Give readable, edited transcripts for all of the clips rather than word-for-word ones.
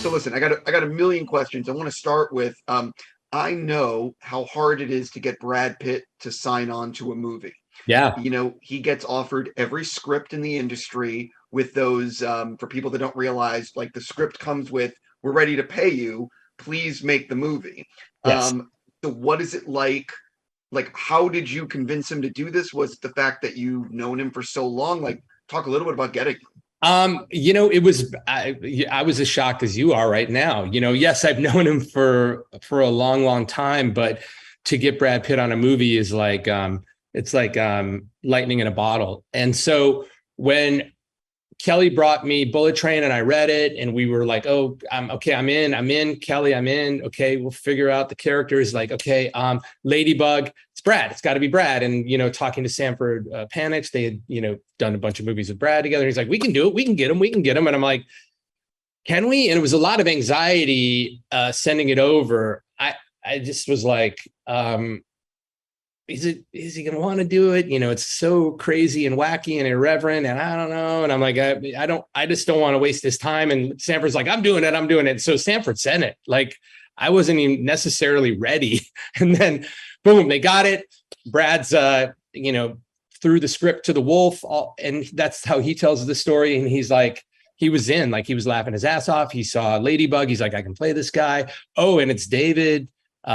So listen, I got a million questions. I want to start with I know how hard it is to get Brad Pitt to sign on to a movie. Yeah. You know, he gets offered every script in the industry with those for people that don't realize, like the script comes with, we're ready to pay you, please make the movie. Yes. So what is it like? Like, how did you convince him to do this? Was it the fact that you've known him for so long? Like, talk a little bit about getting him. It was I was as shocked as you are right now. Yes, I've known him for a long, long time, but to get Brad Pitt on a movie is like it's like lightning in a bottle. And so when Kelly brought me Bullet Train and I read it and we were like, oh, I'm in, Kelly, I'm in. Okay, we'll figure out the characters. Like, okay, Ladybug, it's Brad, it's got to be Brad. And, talking to Sanford Panics, they had, done a bunch of movies with Brad together. He's like, we can do it. We can get him. And I'm like, can we? And it was a lot of anxiety sending it over. I just was like, is he going to want to do it? It's so crazy and wacky and irreverent. And I don't know. And I'm like, I just don't want to waste his time. And Sanford's like, I'm doing it. So Sanford sent it. Like, I wasn't even necessarily ready. And then boom, they got it. Brad's, threw the script to the wolf. And that's how he tells the story. And he's like, he was in, like, he was laughing his ass off. He saw Ladybug. He's like, I can play this guy. Oh, and it's David. We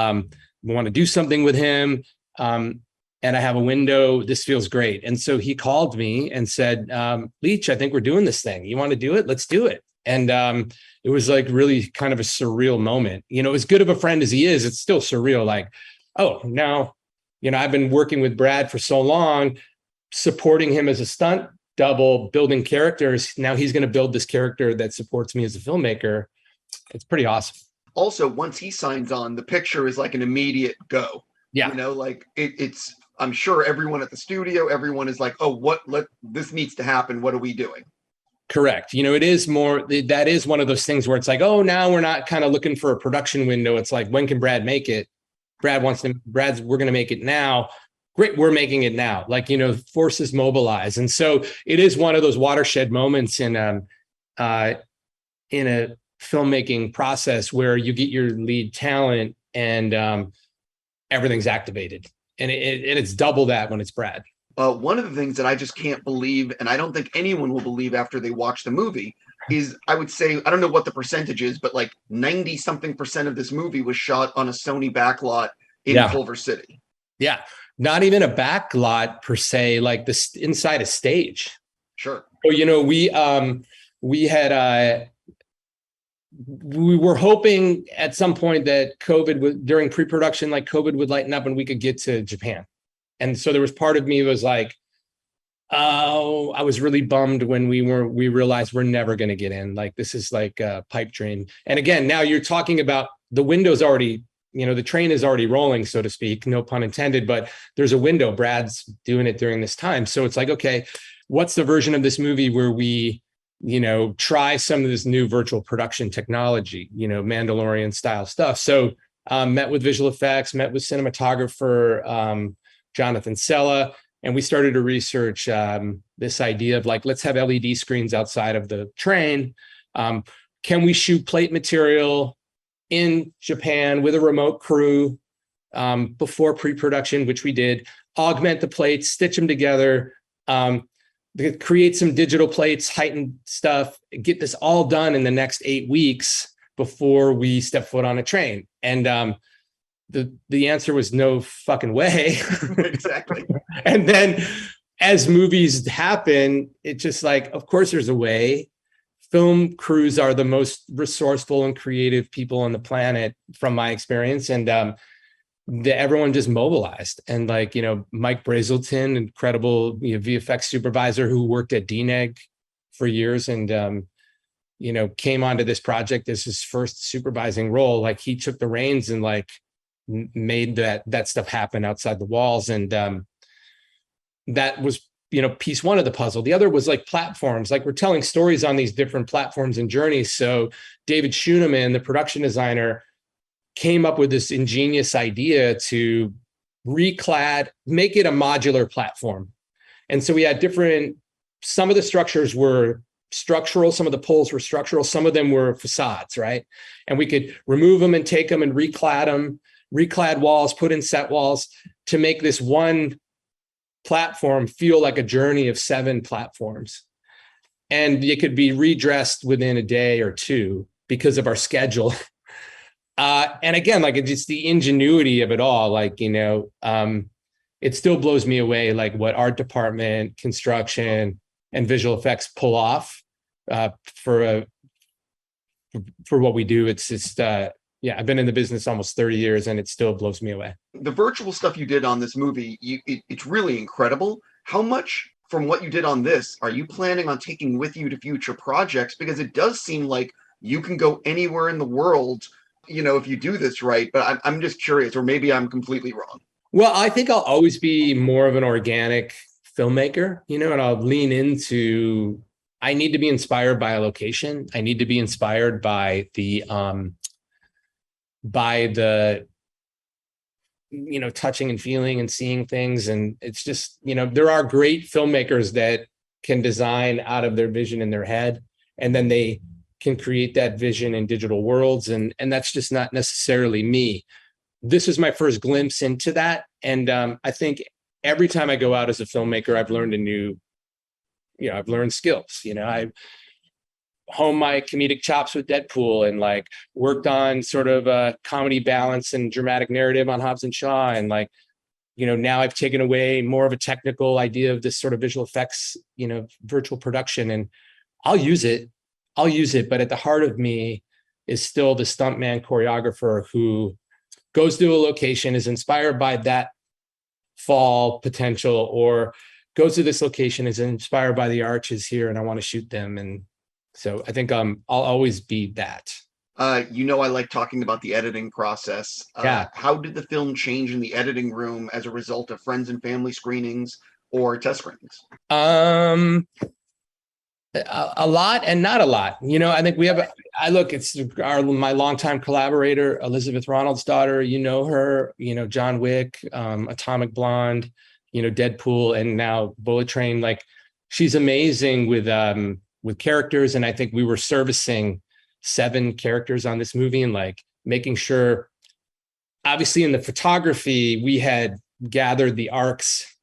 want to do something with him. And I have a window. This feels great. And so he called me and said, Leitch, I think we're doing this thing. You want to do it? Let's do it. And it was like really kind of a surreal moment. As good of a friend as he is, it's still surreal. Like, oh, now, I've been working with Brad for so long, supporting him as a stunt double, building characters. Now he's going to build this character that supports me as a filmmaker. It's pretty awesome. Also, once he signs on, the picture is like an immediate go. Yeah. It's, I'm sure everyone at the studio, everyone is like, oh, this needs to happen. What are we doing? Correct. It is that is one of those things where it's like, oh, now we're not kind of looking for a production window. It's like, when can Brad make it? We're going to make it now. Great. We're making it now. Like, forces mobilize. And so it is one of those watershed moments in a filmmaking process where you get your lead talent and, everything's activated, and it's double that when it's Brad. One of the things that I just can't believe, and I don't think anyone will believe after they watch the movie, is I would say, I don't know what the percentage is, but like 90-something% of this movie was shot on a Sony backlot in Culver City. Yeah. Not even a backlot per se, like this inside a stage. Sure. So, we were hoping at some point that during pre-production, like COVID would lighten up and we could get to Japan. And so there was part of me was like, oh, I was really bummed when we realized we're never going to get in. Like, this is like a pipe dream. And again, now you're talking about the window's already, the train is already rolling, so to speak, no pun intended, but there's a window. Brad's doing it during this time. So it's like, okay, what's the version of this movie where we, try some of this new virtual production technology, Mandalorian style stuff. So met with visual effects, met with cinematographer, Jonathan Sella, and we started to research this idea of like, let's have LED screens outside of the train. Can we shoot plate material in Japan with a remote crew before pre-production, which we did, augment the plates, stitch them together, create some digital plates, heightened stuff, get this all done in the next 8 weeks before we step foot on a train. And the answer was no fucking way. Exactly. And then as movies happen, it's just like, of course there's a way. Film crews are the most resourceful and creative people on the planet from my experience. And everyone just mobilized. And like, Mike Brazelton, incredible VFX supervisor who worked at DNEG for years and, came onto this project as his first supervising role. Like, he took the reins and like made that stuff happen outside the walls. And that was, piece one of the puzzle. The other was like platforms, like we're telling stories on these different platforms and journeys. So David Schoeneman, the production designer, came up with this ingenious idea to make it a modular platform. And so we had different some of the structures were structural, some of the poles were structural, some of them were facades, right? And we could remove them and take them and reclad walls, put in set walls to make this one platform feel like a journey of 7 platforms. And it could be redressed within a day or two because of our schedule. And again, like it's just the ingenuity of it all, like, you know, it still blows me away, like what art department, construction, and visual effects pull off for what we do. It's just, yeah, I've been in the business almost 30 years and it still blows me away. The virtual stuff you did on this movie, it's really incredible. How much from what you did on this are you planning on taking with you to future projects? Because it does seem like you can go anywhere in the world, you know, if you do this right. But I'm just curious, or maybe I'm completely wrong. Well, I think I'll always be more of an organic filmmaker, you know, and I'll lean into, I need to be inspired by a location. I need to be inspired by the, you know, touching and feeling and seeing things. And it's just, you know, there are great filmmakers that can design out of their vision in their head, and then they can create that vision in digital worlds. And that's just not necessarily me. This is my first glimpse into that. And I think every time I go out as a filmmaker, I've learned I've learned skills. You know, I honed my comedic chops with Deadpool and like worked on sort of a comedy balance and dramatic narrative on Hobbs and Shaw. And like, you know, now I've taken away more of a technical idea of this sort of visual effects, you know, virtual production, and I'll use it. But at the heart of me is still the stuntman choreographer who goes to a location, is inspired by that fall potential, or goes to this location, is inspired by the arches here, and I want to shoot them. And so I think I'll always be that. You know, I like talking about the editing process. Yeah. How did the film change in the editing room as a result of friends and family screenings or test screenings? A lot and not a lot. You know, I think we have, it's my longtime collaborator, Elizabeth Ronald's daughter, you know her, you know, John Wick, Atomic Blonde, you know, Deadpool, and now Bullet Train. Like, she's amazing with characters. And I think we were servicing 7 characters on this movie, and like making sure, obviously in the photography, we had gathered the arcs,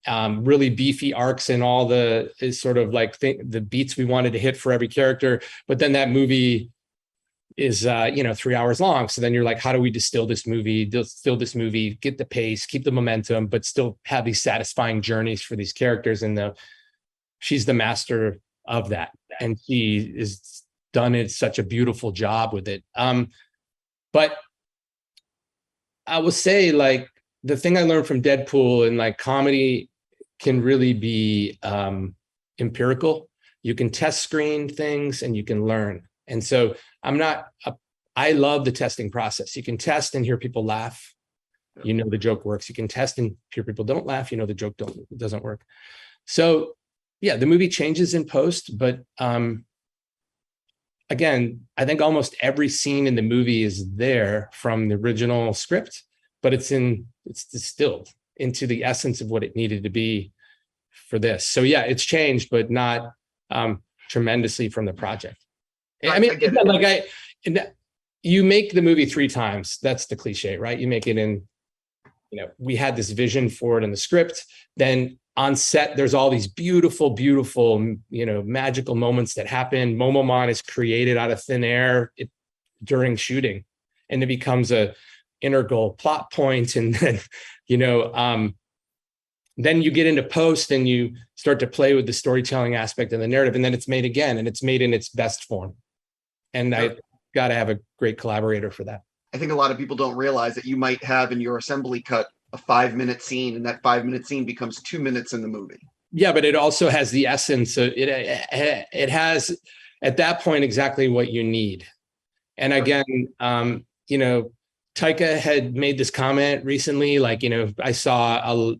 really beefy arcs, and all the sort of like the beats we wanted to hit for every character. But then that movie is, 3 hours long. So then you're like, how do we distill this movie, get the pace, keep the momentum, but still have these satisfying journeys for these characters? And she's the master of that. And she is done such a beautiful job with it. But I will say, like, the thing I learned from Deadpool, and like comedy can really be empirical. You can test screen things and you can learn. And so I love the testing process. You can test and hear people laugh. You know the joke works. You can test and hear people don't laugh. You know the joke doesn't work. So yeah, the movie changes in post, but again, I think almost every scene in the movie is there from the original script, but it's distilled into the essence of what it needed to be for this. So yeah, it's changed, but not tremendously from the project. I mean, you make the movie 3 times. That's the cliche, right? You make it in, you know, we had this vision for it in the script. Then on set, there's all these beautiful, beautiful, you know, magical moments that happen. Momomon is created out of thin air during shooting, and it becomes a integral plot point. And then, you know, then you get into post and you start to play with the storytelling aspect and the narrative, and then it's made again, and it's made in its best form. And I got to have a great collaborator for that. I think a lot of people don't realize that you might have in your assembly cut a 5-minute scene, and that 5-minute scene becomes 2 minutes in the movie. Yeah, but it also has the essence. It has at that point exactly what you need. And again, you know, Taika had made this comment recently, like, you know, I saw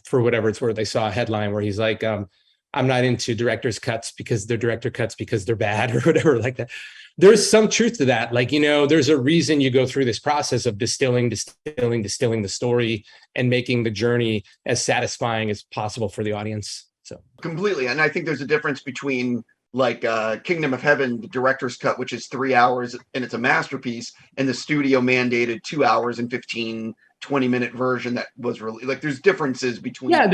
for whatever it's worth, I saw a headline where he's like, I'm not into director's cuts because they're director cuts because they're bad, or whatever like that. There's some truth to that. Like, you know, there's a reason you go through this process of distilling the story and making the journey as satisfying as possible for the audience. So completely. And I think there's a difference between like Kingdom of Heaven, the director's cut, which is 3 hours and it's a masterpiece, and the studio mandated 2 hours and 20-minute version that was really like, there's differences between. Yeah,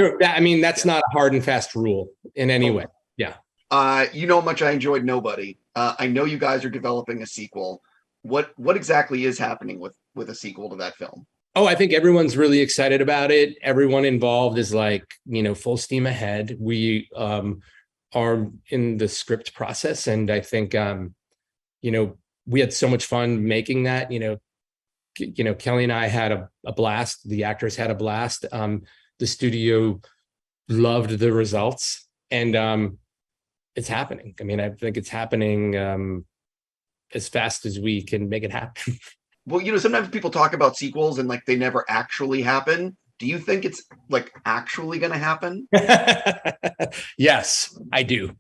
that's not a hard and fast rule in any way. Yeah. You know how much I enjoyed Nobody. I know you guys are developing a sequel. What exactly is happening with a sequel to that film? Oh, I think everyone's really excited about it. Everyone involved is like, full steam ahead. We are in the script process. And I think, we had so much fun making that, Kelly and I had a blast. The actors had a blast. The studio loved the results, and it's happening. I mean, I think it's happening as fast as we can make it happen. Well, sometimes people talk about sequels and like they never actually happen. Do you think it's like actually going to happen? Yes, I do.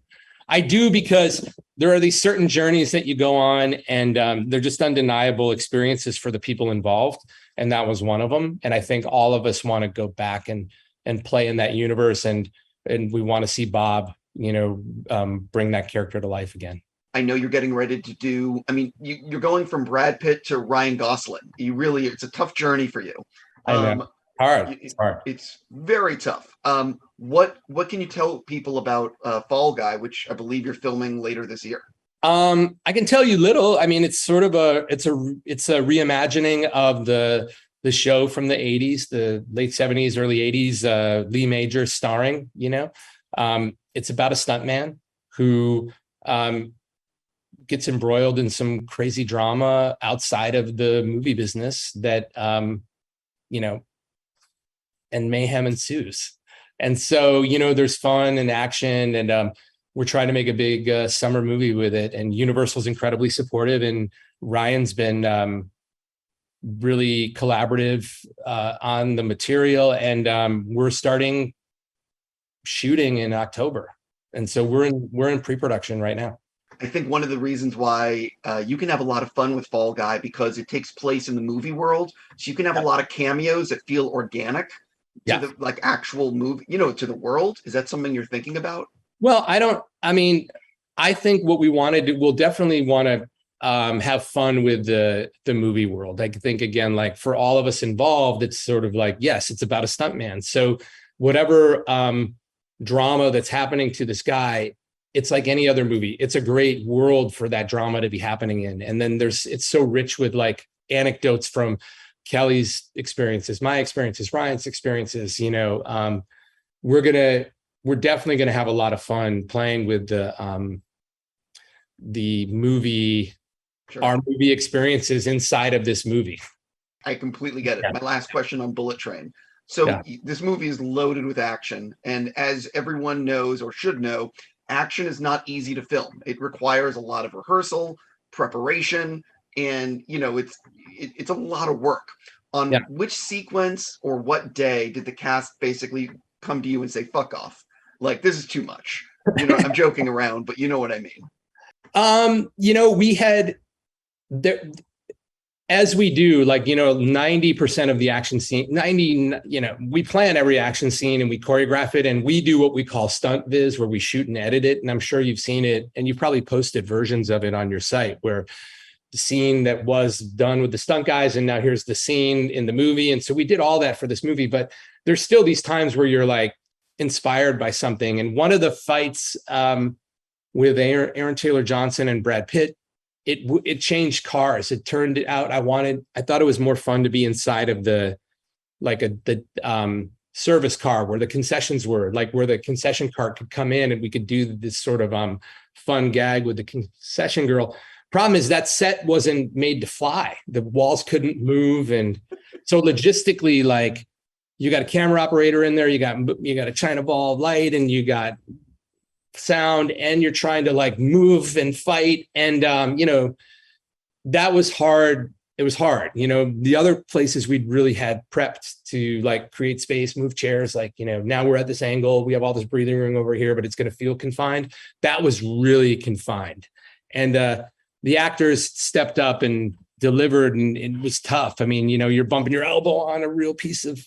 I do, because there are these certain journeys that you go on, and they're just undeniable experiences for the people involved. And that was one of them. And I think all of us want to go back and play in that universe. And we want to see Bob, bring that character to life again. I know you're getting ready to do, you're going from Brad Pitt to Ryan Gosling. It's a tough journey for you. I know. It's hard. It's very tough. What can you tell people about Fall Guy, which I believe you're filming later this year? I can tell you little. I mean, it's sort of it's a reimagining of the show from the 80s, the late 70s, early 80s, Lee Majors starring, it's about a stuntman who gets embroiled in some crazy drama outside of the movie business that, and mayhem ensues. And so, there's fun and action, and we're trying to make a big summer movie with it. And Universal's incredibly supportive, and Ryan's been really collaborative on the material. And we're starting shooting in October. And so we're in pre-production right now. I think one of the reasons why you can have a lot of fun with Fall Guy, because it takes place in the movie world. So you can have a lot of cameos that feel organic to the like actual movie, to the world. Is that something you're thinking about? Well, I think what we want to do, we'll definitely want to have fun with the movie world. I think, again, like for all of us involved, it's sort of like, yes, it's about a stuntman. So whatever drama that's happening to this guy, it's like any other movie. It's a great world for that drama to be happening in. And then it's so rich with like anecdotes from Kelly's experiences, my experiences, Ryan's experiences. We're definitely going to have a lot of fun playing with the movie, sure, our movie experiences inside of this movie. I completely get it. Yeah. My last question on Bullet Train. So This movie is loaded with action. And as everyone knows or should know, action is not easy to film. It requires a lot of rehearsal, preparation, and it's a lot of work. On which sequence or what day did the cast basically come to you and say, fuck off? Like, this is too much. I'm joking around, but you know what I mean. We had there, as we do, 90% of the action scene, we plan every action scene and we choreograph it, and we do what we call stunt viz, where we shoot and edit it. And I'm sure you've seen it, and you've probably posted versions of it on your site, where the scene that was done with the stunt guys, and now here's the scene in the movie. And so we did all that for this movie, but there's still these times where you're like inspired by something. And one of the fights with Aaron Taylor Johnson and Brad Pitt, it changed cars. It turned out I thought it was more fun to be inside of the service car where the concessions were, like where the concession cart could come in and we could do this sort of fun gag with the concession girl. Problem is that set wasn't made to fly. The walls couldn't move. And so logistically, like, you got a camera operator in there, you got a China ball of light, and you got sound, and you're trying to like move and fight. And, that was hard. It was hard. The other places we'd really had prepped to like create space, move chairs, like, now we're at this angle, we have all this breathing room over here, but it's going to feel confined. That was really confined. And, the actors stepped up and delivered, and it was tough. I mean, you're bumping your elbow on a real piece of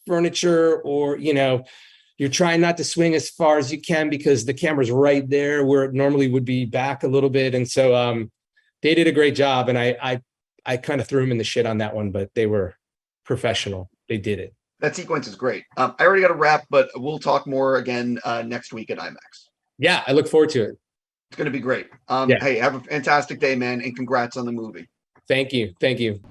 furniture, or, you're you're trying not to swing as far as you can because the camera's right there where it normally would be back a little bit. And so they did a great job. And I kind of threw them in the shit on that one, but they were professional. They did it. That sequence is great. I already got to wrap, but we'll talk more again next week at IMAX. Yeah, I look forward to it. It's going to be great. Yeah. Hey, have a fantastic day, man, and congrats on the movie. Thank you. Thank you.